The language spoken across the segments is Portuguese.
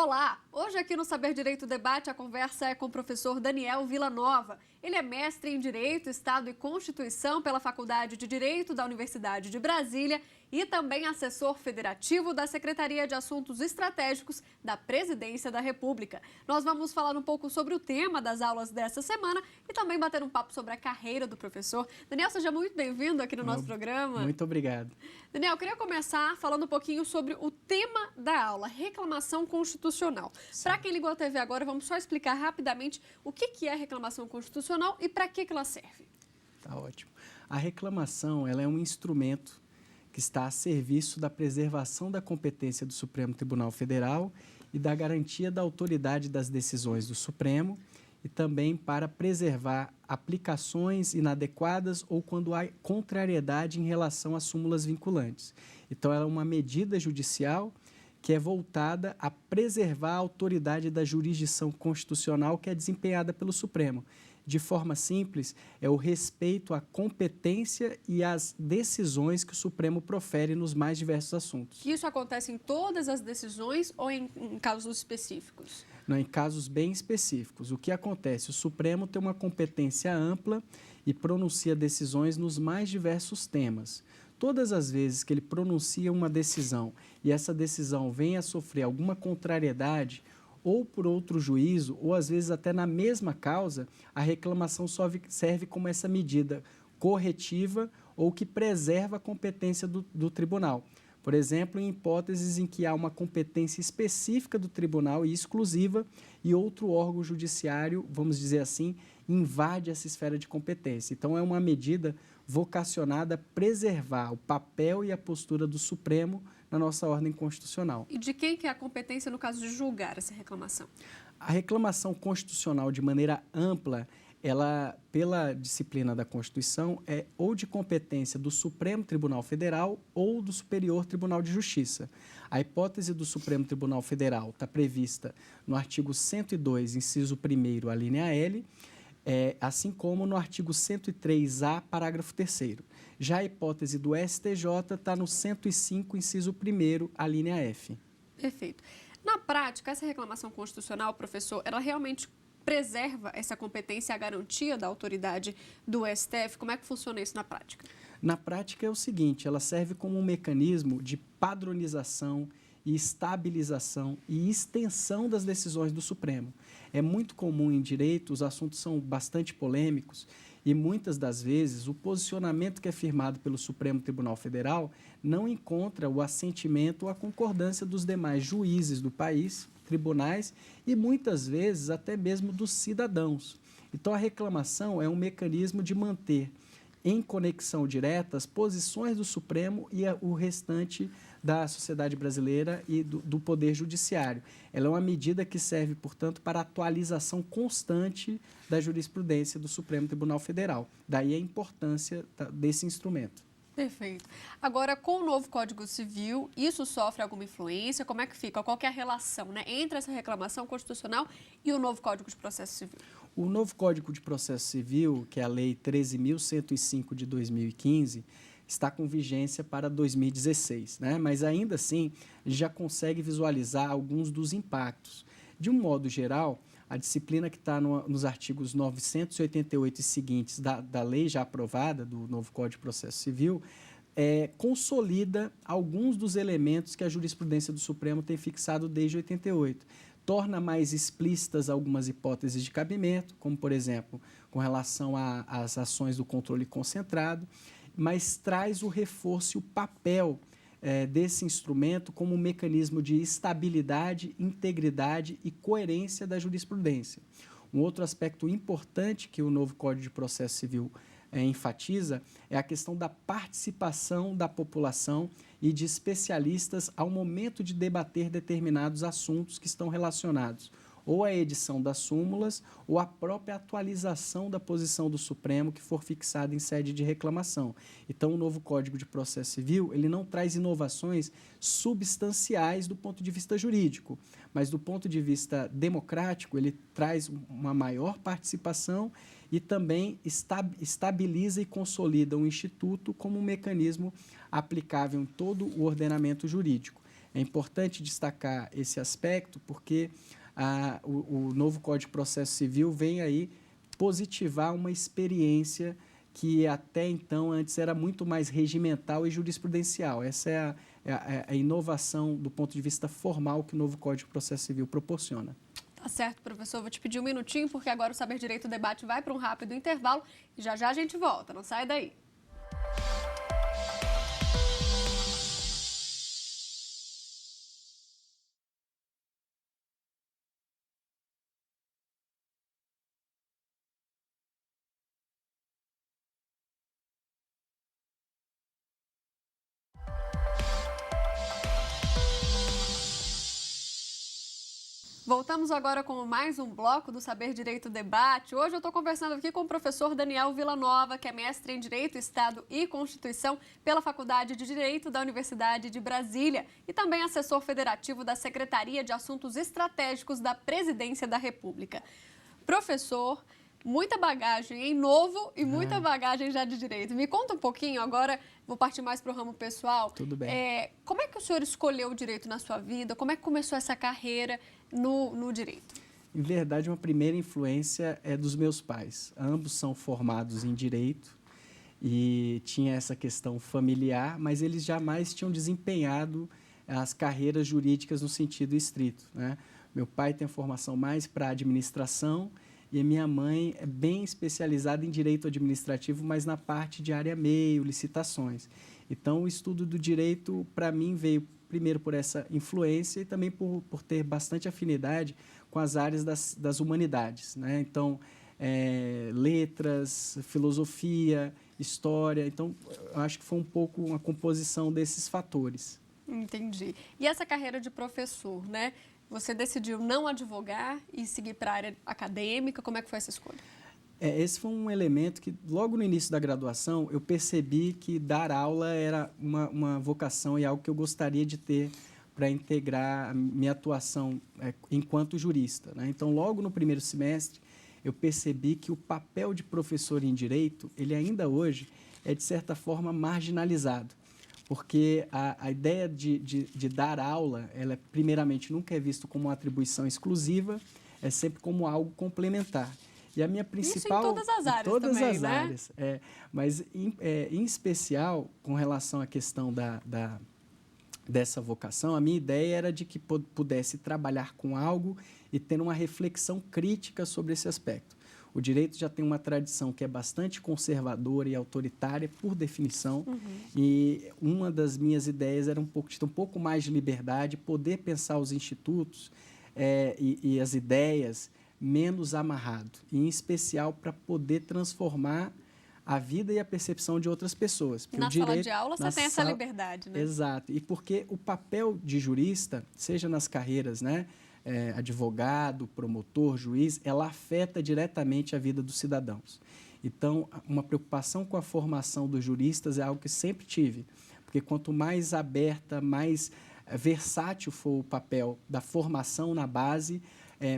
Olá! Hoje aqui no Saber Direito Debate a conversa é com o professor Daniel Villanova. Ele é mestre em Direito, Estado e Constituição pela Faculdade de Direito da Universidade de Brasília e também assessor federativo da Secretaria de Assuntos Estratégicos da Presidência da República. Nós vamos falar um pouco sobre o tema das aulas dessa semana e também bater um papo sobre a carreira do professor. Daniel, seja muito bem-vindo aqui no nosso programa. Muito obrigado. Daniel, eu queria começar falando um pouquinho sobre o tema da aula, reclamação constitucional. Para quem ligou a TV agora, vamos só explicar rapidamente o que é reclamação constitucional e para que ela serve. Tá ótimo. A reclamação, ela é um instrumento que está a serviço da preservação da competência do Supremo Tribunal Federal e da garantia da autoridade das decisões do Supremo e também para preservar aplicações inadequadas ou quando há contrariedade em relação a súmulas vinculantes. Então, ela é uma medida judicial que é voltada a preservar a autoridade da jurisdição constitucional que é desempenhada pelo Supremo. De forma simples, é o respeito à competência e às decisões que o Supremo profere nos mais diversos assuntos. Isso acontece em todas as decisões ou em casos específicos? Não, em casos bem específicos. O que acontece? O Supremo tem uma competência ampla e pronuncia decisões nos mais diversos temas. Todas as vezes que ele pronuncia uma decisão e essa decisão vem a sofrer alguma contrariedade, ou por outro juízo, ou às vezes até na mesma causa, a reclamação só serve como essa medida corretiva ou que preserva a competência do tribunal. Por exemplo, em hipóteses em que há uma competência específica do tribunal e exclusiva e outro órgão judiciário, vamos dizer assim, invade essa esfera de competência. Então, é uma medida vocacionada a preservar o papel e a postura do Supremo na nossa ordem constitucional. E de quem que é a competência no caso de julgar essa reclamação? A reclamação constitucional, de maneira ampla, ela, pela disciplina da Constituição, é ou de competência do Supremo Tribunal Federal ou do Superior Tribunal de Justiça. A hipótese do Supremo Tribunal Federal está prevista no artigo 102, inciso 1º, a linha L, assim como no artigo 103A, parágrafo 3º. Já a hipótese do STJ está no 105, inciso 1º, a linha F. Perfeito. Na prática, essa reclamação constitucional, professor, ela realmente preserva essa competência e a garantia da autoridade do STF? Como é que funciona isso na prática? Na prática é o seguinte, ela serve como um mecanismo de padronização e estabilização e extensão das decisões do Supremo. É muito comum em direito, os assuntos são bastante polêmicos e muitas das vezes o posicionamento que é firmado pelo Supremo Tribunal Federal não encontra o assentimento ou a concordância dos demais juízes do país, tribunais e muitas vezes até mesmo dos cidadãos. Então a reclamação é um mecanismo de manter em conexão direta as posições do Supremo e o restante da sociedade brasileira e do Poder Judiciário. Ela é uma medida que serve, portanto, para a atualização constante da jurisprudência do Supremo Tribunal Federal. Daí a importância desse instrumento. Perfeito. Agora, com o novo Código Civil, isso sofre alguma influência? Como é que fica? Qual que é a relação, entre essa reclamação constitucional e o novo Código de Processo Civil? O novo Código de Processo Civil, que é a Lei 13.105 de 2015, está com vigência para 2016, Mas ainda assim, já consegue visualizar alguns dos impactos. De um modo geral, a disciplina que está nos artigos 988 e seguintes da lei já aprovada, do novo Código de Processo Civil, consolida alguns dos elementos que a jurisprudência do Supremo tem fixado desde 88. Torna mais explícitas algumas hipóteses de cabimento, como, por exemplo, com relação às ações do controle concentrado, mas traz o reforço e o papel desse instrumento como um mecanismo de estabilidade, integridade e coerência da jurisprudência. Um outro aspecto importante que o novo Código de Processo Civil enfatiza é a questão da participação da população e de especialistas ao momento de debater determinados assuntos que estão relacionados ou à edição das súmulas ou à própria atualização da posição do Supremo que for fixada em sede de reclamação. Então, o novo Código de Processo Civil, ele não traz inovações substanciais do ponto de vista jurídico, mas do ponto de vista democrático, ele traz uma maior participação e também estabiliza e consolida o Instituto como um mecanismo aplicável em todo o ordenamento jurídico. É importante destacar esse aspecto porque o novo Código de Processo Civil vem aí positivar uma experiência que até então, antes, era muito mais regimental e jurisprudencial. Essa é a inovação do ponto de vista formal que o novo Código de Processo Civil proporciona. Tá certo, professor. Vou te pedir um minutinho, porque agora o Saber Direito Debate vai para um rápido intervalo e já já a gente volta. Não sai daí. Voltamos agora com mais um bloco do Saber Direito Debate. Hoje eu estou conversando aqui com o professor Daniel Villanova, que é mestre em Direito, Estado e Constituição pela Faculdade de Direito da Universidade de Brasília e também assessor federativo da Secretaria de Assuntos Estratégicos da Presidência da República. Professor, muita bagagem em novo e muita bagagem já de direito. Me conta um pouquinho, agora vou partir mais para o ramo pessoal. Tudo bem. Como é que o senhor escolheu o direito na sua vida? Como é que começou essa carreira no direito? Em verdade, uma primeira influência é dos meus pais. Ambos são formados em direito e tinha essa questão familiar, mas eles jamais tinham desempenhado as carreiras jurídicas no sentido estrito, né? Meu pai tem a formação mais para administração e a minha mãe é bem especializada em direito administrativo, mas na parte de área meio, licitações. Então, o estudo do direito, para mim, veio primeiro por essa influência e também por ter bastante afinidade com as áreas das humanidades, né? Então, letras, filosofia, história. Então, eu acho que foi um pouco uma composição desses fatores. Entendi. E essa carreira de professor, né? Você decidiu não advogar e seguir para a área acadêmica? Como é que foi essa escolha? Esse foi um elemento que, logo no início da graduação, eu percebi que dar aula era uma vocação e algo que eu gostaria de ter para integrar a minha atuação enquanto jurista, né? Então, logo no primeiro semestre, eu percebi que o papel de professor em direito, ele ainda hoje é, de certa forma, marginalizado. Porque a ideia de dar aula, ela primeiramente nunca é visto como uma atribuição exclusiva, é sempre como algo complementar. E a minha principal... Isso em todas as áreas todas também, as né? áreas, mas em especial com relação à questão dessa vocação, a minha ideia era de que pudesse trabalhar com algo e ter uma reflexão crítica sobre esse aspecto. O direito já tem uma tradição que é bastante conservadora e autoritária, por definição, e uma das minhas ideias era de ter um pouco mais de liberdade, poder pensar os institutos e as ideias menos amarrado, e em especial para poder transformar a vida e a percepção de outras pessoas. Na sala de aula você tem essa liberdade, né? Exato, e porque o papel de jurista, seja nas carreiras, né, advogado, promotor, juiz, ela afeta diretamente a vida dos cidadãos. Então, uma preocupação com a formação dos juristas é algo que sempre tive, porque quanto mais aberta, mais versátil for o papel da formação na base,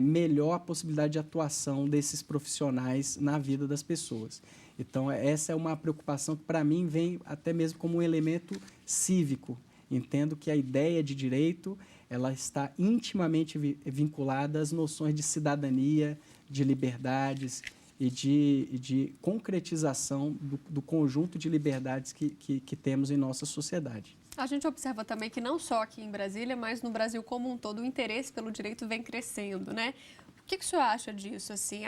melhor a possibilidade de atuação desses profissionais na vida das pessoas. Então, essa é uma preocupação que, para mim, vem até mesmo como um elemento cívico. Entendo que a ideia de direito ela está intimamente vinculada às noções de cidadania, de liberdades e de concretização do conjunto de liberdades que temos em nossa sociedade. A gente observa também que não só aqui em Brasília, mas no Brasil como um todo, o interesse pelo direito vem crescendo, né? O que o senhor acha disso? Assim,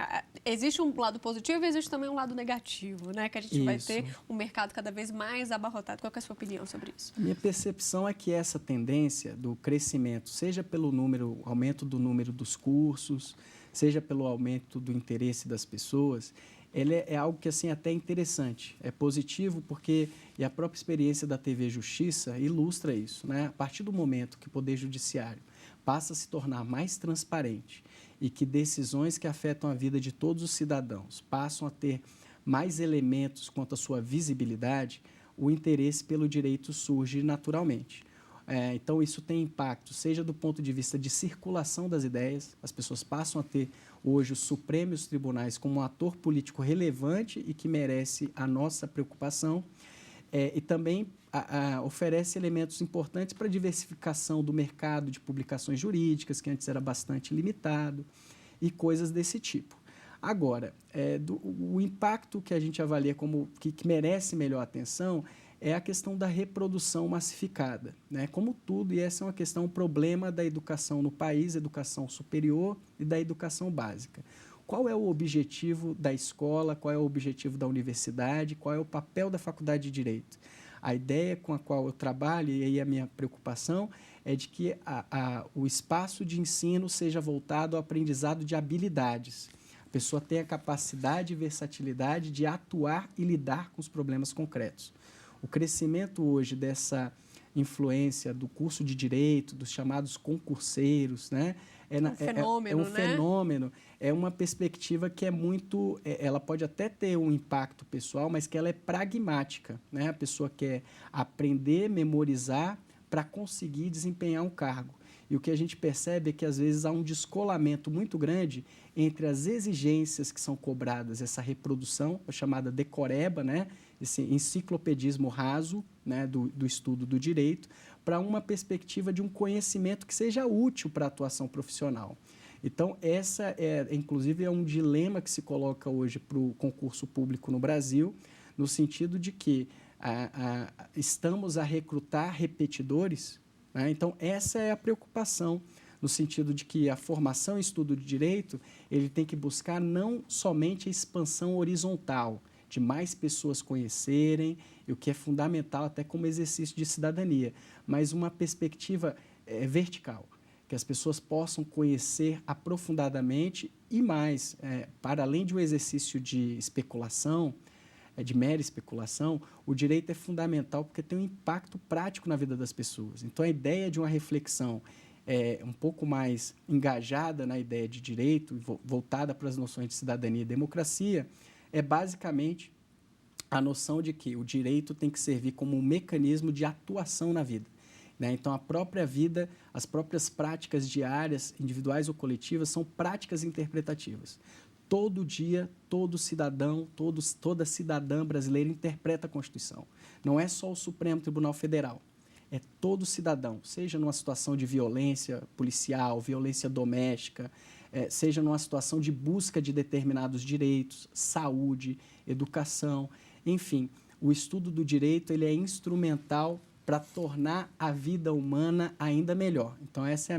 existe um lado positivo e existe também um lado negativo, né? Que a gente vai ter um mercado cada vez mais abarrotado. Qual é a sua opinião sobre isso? A minha percepção é que essa tendência do crescimento, seja pelo aumento do número dos cursos, seja pelo aumento do interesse das pessoas, ele é algo que assim até é interessante, é positivo porque e a própria experiência da TV Justiça ilustra isso, né? A partir do momento que o Poder Judiciário passa a se tornar mais transparente e que decisões que afetam a vida de todos os cidadãos passam a ter mais elementos quanto à sua visibilidade, o interesse pelo direito surge naturalmente. Então, isso tem impacto, seja do ponto de vista de circulação das ideias, as pessoas passam a ter hoje o Supremo e os tribunais como um ator político relevante e que merece a nossa preocupação, e também oferece elementos importantes para a diversificação do mercado de publicações jurídicas, que antes era bastante limitado, e coisas desse tipo. Agora, o impacto que a gente avalia como que merece melhor atenção é a questão da reprodução massificada, né? Como tudo, e essa é uma questão, um problema da educação no país, educação superior e da educação básica. Qual é o objetivo da escola, qual é o objetivo da universidade, qual é o papel da faculdade de Direito? A ideia com a qual eu trabalho, e aí a minha preocupação, é de que o espaço de ensino seja voltado ao aprendizado de habilidades. A pessoa tenha a capacidade e versatilidade de atuar e lidar com os problemas concretos. O crescimento hoje dessa influência do curso de Direito, dos chamados concurseiros, né? Um fenômeno, é uma perspectiva que é muito, ela pode até ter um impacto pessoal, mas que ela é pragmática, né? A pessoa quer aprender, memorizar para conseguir desempenhar um cargo. E o que a gente percebe é que, às vezes, há um descolamento muito grande entre as exigências que são cobradas, essa reprodução, a chamada decoreba, né? Esse enciclopedismo raso, né? do estudo do direito, para uma perspectiva de um conhecimento que seja útil para a atuação profissional. Então, inclusive, é um dilema que se coloca hoje para o concurso público no Brasil, no sentido de que estamos a recrutar repetidores, né? Então, essa é a preocupação, no sentido de que a formação e estudo de direito, ele tem que buscar não somente a expansão horizontal, de mais pessoas conhecerem, e o que é fundamental até como exercício de cidadania, mas uma perspectiva vertical, que as pessoas possam conhecer aprofundadamente e mais, para além de um exercício de especulação, de mera especulação, o direito é fundamental porque tem um impacto prático na vida das pessoas. Então, a ideia de uma reflexão um pouco mais engajada na ideia de direito, voltada para as noções de cidadania e democracia, é basicamente a noção de que o direito tem que servir como um mecanismo de atuação na vida, né? Então, a própria vida, as próprias práticas diárias, individuais ou coletivas, são práticas interpretativas. Todo dia, todo cidadão, toda cidadã brasileira interpreta a Constituição. Não é só o Supremo Tribunal Federal, é todo cidadão, seja numa situação de violência policial, violência doméstica, seja numa situação de busca de determinados direitos, saúde, educação, enfim. O estudo do direito ele é instrumental para tornar a vida humana ainda melhor. Então, essa é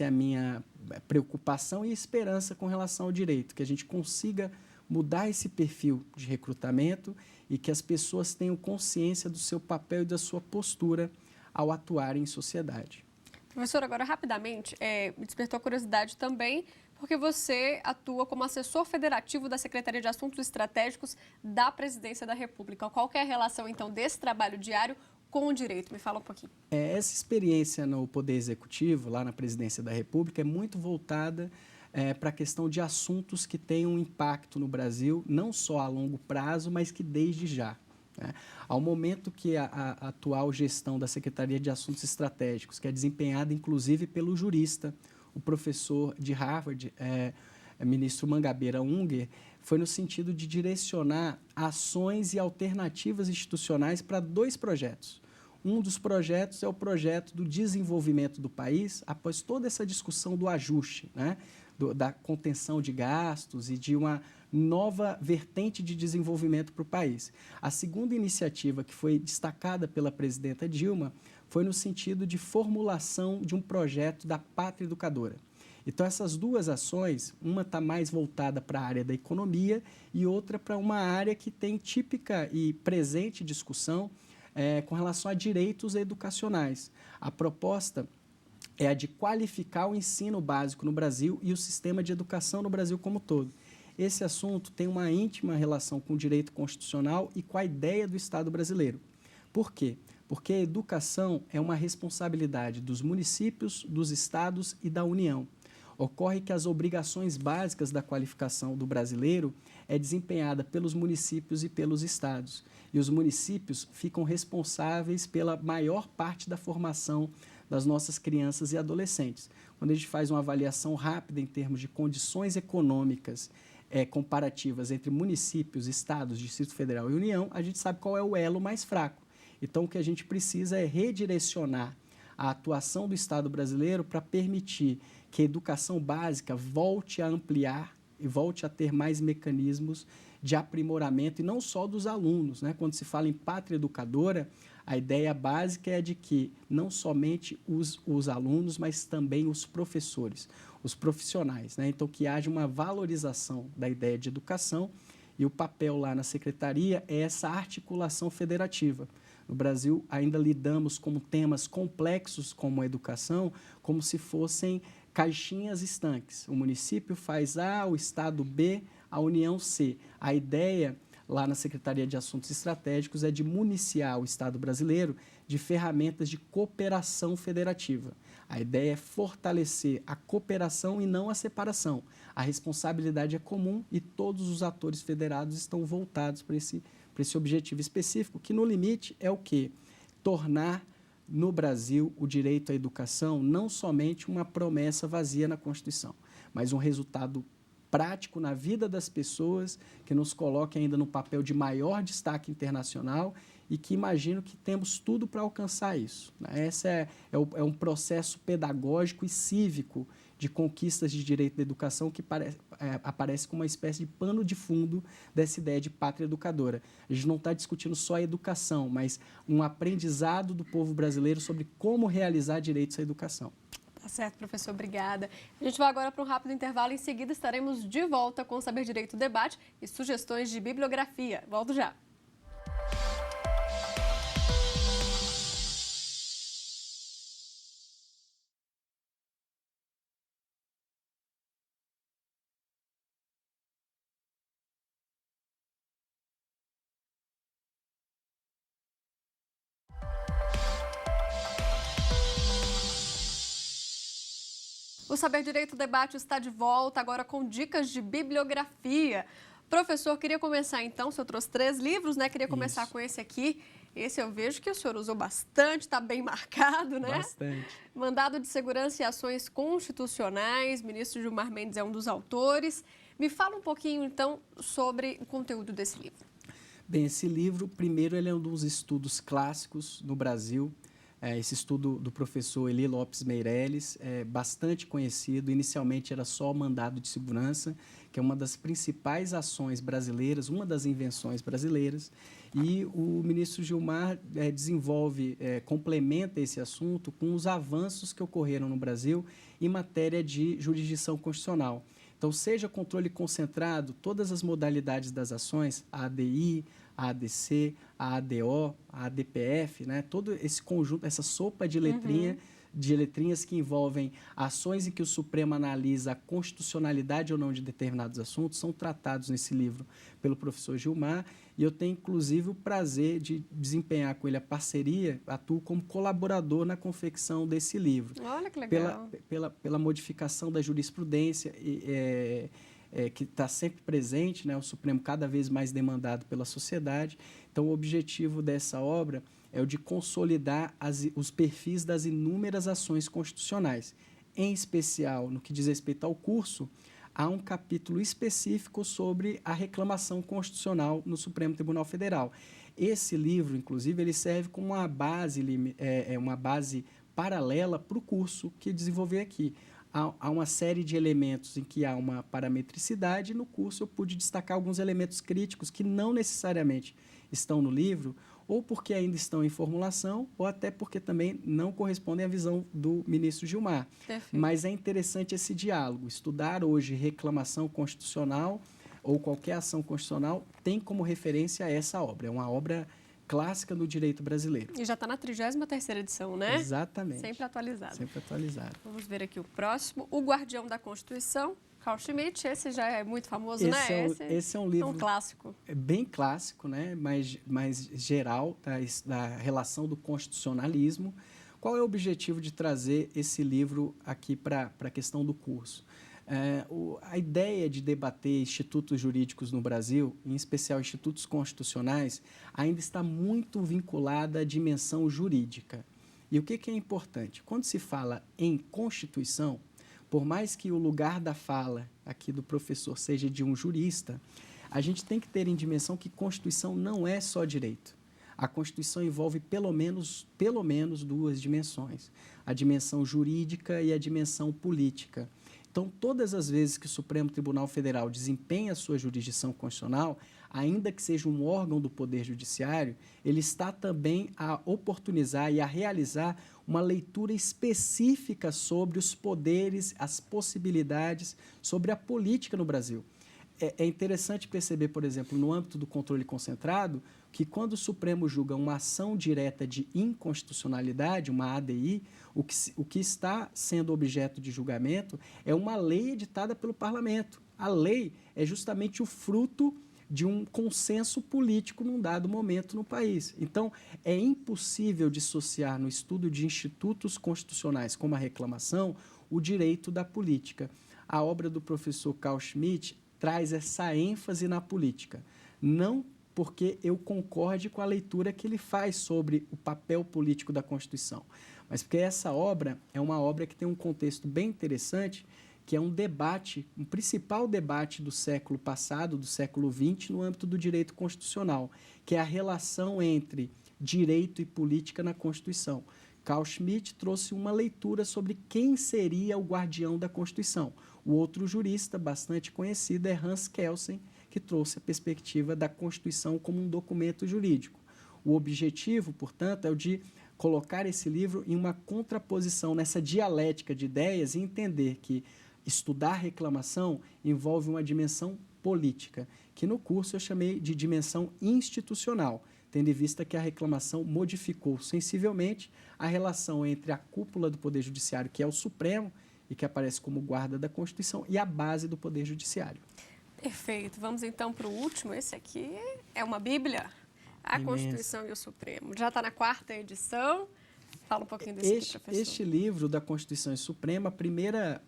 a minha preocupação e esperança com relação ao direito, que a gente consiga mudar esse perfil de recrutamento e que as pessoas tenham consciência do seu papel e da sua postura ao atuar em sociedade. Professor, agora rapidamente, me despertou a curiosidade também, porque você atua como assessor federativo da Secretaria de Assuntos Estratégicos da Presidência da República. Qual que é a relação, então, desse trabalho diário com o direito? Me fala um pouquinho. Essa experiência no Poder Executivo, lá na Presidência da República, é muito voltada para a questão de assuntos que têm um impacto no Brasil, não só a longo prazo, mas que desde já, né? Ao momento que a atual gestão da Secretaria de Assuntos Estratégicos, que é desempenhada inclusive pelo jurista, o professor de Harvard, ministro Mangabeira Unger, foi no sentido de direcionar ações e alternativas institucionais para 2 projetos. Um dos projetos é o projeto do desenvolvimento do país, após toda essa discussão do ajuste, né? Da contenção de gastos e de uma nova vertente de desenvolvimento para o país. A segunda iniciativa, que foi destacada pela presidenta Dilma, foi no sentido de formulação de um projeto da Pátria Educadora. Então, essas 2 ações, uma está mais voltada para a área da economia e outra para uma área que tem típica e presente discussão com relação a direitos educacionais. A proposta é a de qualificar o ensino básico no Brasil e o sistema de educação no Brasil como um todo. Esse assunto tem uma íntima relação com o direito constitucional e com a ideia do Estado brasileiro. Por quê? Porque a educação é uma responsabilidade dos municípios, dos estados e da União. Ocorre que as obrigações básicas da qualificação do brasileiro é desempenhada pelos municípios e pelos estados. E os municípios ficam responsáveis pela maior parte da formação das nossas crianças e adolescentes. Quando a gente faz uma avaliação rápida em termos de condições econômicas comparativas entre municípios, estados, Distrito Federal e União, a gente sabe qual é o elo mais fraco. Então, o que a gente precisa é redirecionar a atuação do Estado brasileiro para permitir que a educação básica volte a ampliar e volte a ter mais mecanismos de aprimoramento, e não só dos alunos, né? Quando se fala em pátria educadora, a ideia básica é de que não somente os alunos, mas também os professores, os profissionais, né? Então, que haja uma valorização da ideia de educação, e o papel lá na secretaria é essa articulação federativa. No Brasil, ainda lidamos com temas complexos como a educação, como se fossem caixinhas estanques. O município faz A, o Estado B, a União C. A ideia lá na Secretaria de Assuntos Estratégicos é de municiar o Estado brasileiro de ferramentas de cooperação federativa. A ideia é fortalecer a cooperação e não a separação. A responsabilidade é comum e todos os atores federados estão voltados para esse objetivo específico, que no limite é o quê? Tornar no Brasil o direito à educação não somente uma promessa vazia na Constituição, mas um resultado prático na vida das pessoas, que nos coloque ainda no papel de maior destaque internacional e que imagino que temos tudo para alcançar isso, né? Esse é um processo pedagógico e cívico de conquistas de direito da educação que aparece como uma espécie de pano de fundo dessa ideia de pátria educadora. A gente não está discutindo só a educação, mas um aprendizado do povo brasileiro sobre como realizar direitos à educação. Tá certo, professor, obrigada. A gente vai agora para um rápido intervalo, em seguida estaremos de volta com o Saber Direito Debate e sugestões de bibliografia. Volto já. O Saber Direito Debate está de volta, agora com dicas de bibliografia. Professor, queria começar então, o senhor trouxe 3 livros, né? Queria começar com esse aqui. Esse eu vejo que o senhor usou bastante, está bem marcado, né? Bastante. Mandado de Segurança e Ações Constitucionais, ministro Gilmar Mendes é um dos autores. Me fala um pouquinho, então, sobre o conteúdo desse livro. Bem, esse livro, primeiro, ele é um dos estudos clássicos no Brasil. Esse estudo do professor Eli Lopes Meireles é bastante conhecido. Inicialmente era só o mandado de segurança, que é uma das principais ações brasileiras, uma das invenções brasileiras. E o ministro Gilmar complementa esse assunto com os avanços que ocorreram no Brasil em matéria de jurisdição constitucional. Então, seja controle concentrado, todas as modalidades das ações, a ADI, a ADC, a ADO, a ADPF, né? Todo esse conjunto, essa sopa de letrinhas que envolvem ações em que o Supremo analisa a constitucionalidade ou não de determinados assuntos, são tratados nesse livro pelo professor Gilmar, e eu tenho, inclusive, o prazer de desempenhar com ele a parceria, atuo como colaborador na confecção desse livro. Olha que legal. Pela modificação da jurisprudência que está sempre presente, né? O Supremo cada vez mais demandado pela sociedade. Então, o objetivo dessa obra é o de consolidar os perfis das inúmeras ações constitucionais. Em especial, no que diz respeito ao curso, há um capítulo específico sobre a reclamação constitucional no Supremo Tribunal Federal. Esse livro, inclusive, ele serve como uma base paralela para o curso que desenvolvi aqui. Há uma série de elementos em que há uma parametricidade, e no curso eu pude destacar alguns elementos críticos que não necessariamente estão no livro, ou porque ainda estão em formulação, ou até porque também não correspondem à visão do ministro Gilmar. Perfeito. Mas é interessante esse diálogo. Estudar hoje reclamação constitucional ou qualquer ação constitucional tem como referência essa obra. É uma obra clássica do direito brasileiro. E já está na 33ª edição, né? Exatamente. Sempre atualizado. Sempre atualizado. Vamos ver aqui o próximo. O Guardião da Constituição, Carl Schmitt. Esse já é muito famoso, né? Esse é um livro... É um clássico. É bem clássico, né? mais geral, da relação do constitucionalismo. Qual é o objetivo de trazer esse livro aqui para a questão do curso? A ideia de debater institutos jurídicos no Brasil, em especial institutos constitucionais, ainda está muito vinculada à dimensão jurídica. E o que é importante? Quando se fala em Constituição, por mais que o lugar da fala aqui do professor seja de um jurista, a gente tem que ter em dimensão que Constituição não é só direito. A Constituição envolve pelo menos duas dimensões, a dimensão jurídica e a dimensão política. Então, todas as vezes que o Supremo Tribunal Federal desempenha a sua jurisdição constitucional, ainda que seja um órgão do Poder Judiciário, ele está também a oportunizar e a realizar uma leitura específica sobre os poderes, as possibilidades, sobre a política no Brasil. É interessante perceber, por exemplo, no âmbito do controle concentrado, que quando o Supremo julga uma ação direta de inconstitucionalidade, uma ADI, o que está sendo objeto de julgamento é uma lei editada pelo Parlamento. A lei é justamente o fruto de um consenso político num dado momento no país. Então, é impossível dissociar no estudo de institutos constitucionais como a reclamação o direito da política. A obra do professor Carl Schmitt traz essa ênfase na política, não porque eu concorde com a leitura que ele faz sobre o papel político da Constituição, mas porque essa obra é uma obra que tem um contexto bem interessante, que é um debate, um principal debate do século passado, do século XX, no âmbito do direito constitucional, que é a relação entre direito e política na Constituição. Carl Schmitt trouxe uma leitura sobre quem seria o guardião da Constituição. O outro jurista bastante conhecido é Hans Kelsen, que trouxe a perspectiva da Constituição como um documento jurídico. O objetivo, portanto, é o de colocar esse livro em uma contraposição nessa dialética de ideias e entender que estudar reclamação envolve uma dimensão política, que no curso eu chamei de dimensão institucional, tendo em vista que a reclamação modificou sensivelmente a relação entre a cúpula do Poder Judiciário, que é o Supremo, e que aparece como guarda da Constituição, e a base do Poder Judiciário. Perfeito. Vamos então para o último. Esse aqui é uma bíblia, a Constituição e o Supremo. Já está na 4ª edição. Fala um pouquinho desse aqui, professor. Este livro da Constituição e Supremo, a primeira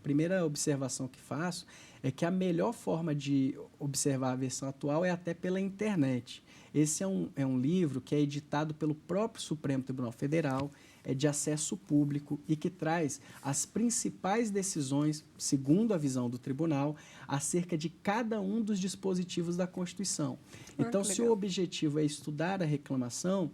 observação que faço é que a melhor forma de observar a versão atual é até pela internet. Esse é um livro que é editado pelo próprio Supremo Tribunal Federal, é de acesso público e que traz as principais decisões, segundo a visão do tribunal, acerca de cada um dos dispositivos da Constituição. Então, se o objetivo é estudar a reclamação,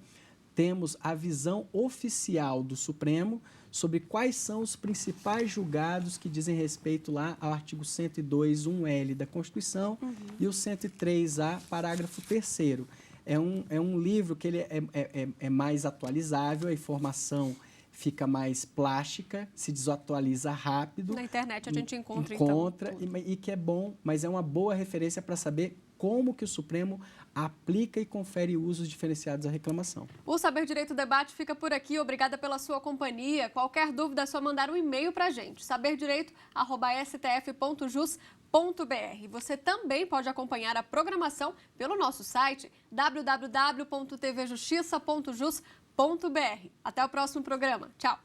temos a visão oficial do Supremo sobre quais são os principais julgados que dizem respeito lá ao artigo 102, 1L da Constituição e o 103A, parágrafo 3º. É um livro que ele é mais atualizável, a informação fica mais plástica, se desatualiza rápido. Na internet a gente encontra então, e que é bom, mas é uma boa referência para saber como que o Supremo aplica e confere usos diferenciados à reclamação. O Saber Direito Debate fica por aqui. Obrigada pela sua companhia. Qualquer dúvida é só mandar um e-mail para a gente, saberdireito@stf.jus.br. Você também pode acompanhar a programação pelo nosso site www.tvjustiça.jus.br. Até o próximo programa. Tchau!